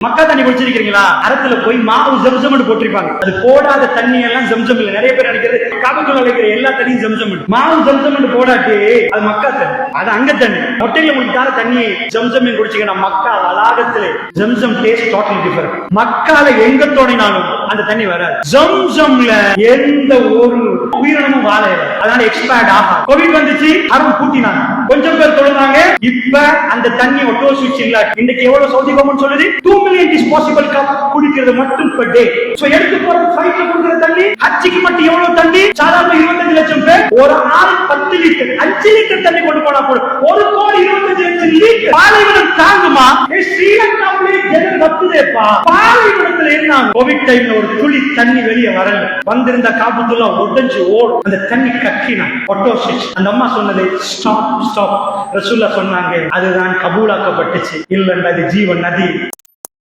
மக்கா தண்ணி குடிச்சிருக்கீங்களா? அரத்துல போய் மாவு ஜம்சம்னு போட்டிருப்பாங்க. அது போடாத தண்ணி எல்லாம் ஜம்சம் இல்ல. நிறைய பேர் நினைக்கிறது காபத்துள்ள வைக்கிற எல்லா தண்ணியும் ஜம்சம். மாவு ஜம்சம்னு போடாட்டி அது மக்கா தண்ணி, அது அங்க தண்ணி. மொட்டையில முடிக்காத தண்ணி ஜம்சம் குடிச்சீங்கன்னா மக்கா வளாகத்திலே ஜம்சம் டேஸ்ட் டோட்டலி டிஃபரெண்ட். மக்கால எங்க தோணினாலும் அந்த தண்ணி வராது. ஜம்சம்ல எந்த ஒரு உயிரினமும் வாழையில, அதனால எக்ஸ்பயர்ட் ஆகும். கோவிட் வந்துச்சு, அறம் கூட்டினாங்க, கொஞ்சம் பேர் தொழுதாங்க. இப்ப அந்த தண்ணி ஒட்டோ சுவிட்ச் இல்ல. இன்னைக்கு எவ்வளவு சவுதி கவர்மெண்ட் சொல்லுது 2 மில்லியன் டிஸ்போசபிள் கப் குடிக்கிறது மட்டும் per day. சோ எடுத்து போற ஃளைட்ல குடிக்கிற தண்ணி, ஹஜ்ஜுக்கு மட்டும் எவ்வளவு தண்ணி? சாதாரண 25 லட்சம் பேர் ஒரு ஆள் 10 லிட்டர் 5 லிட்டர் தண்ணி கொண்டு போனா போதும். 1,25,00,000 லிட்டர் பாலைவனம் தாங்குமா? ஸ்ரீலங்காவிலே ஜனம் வத்துதேப்பா. பாலைவனத்துல என்ன கோவிட் டைம்ல ஒரு துளி தண்ணி வெளியே வரல. வந்திருந்த காபத்துல்லா உடைஞ்சு ஓடும். அந்த தண்ணி கக்கினா ஒட்டோ சுவிட்ச். அந்த அம்மா சொன்னது ஸ்டாப் ஸ்டாப். ரசூலுல்லாஹ் சொன்னாங்க அதுதான் கபூலாக்கப்பட்டுச்சு. இல்லன்னா அது ஜீவன் நதி.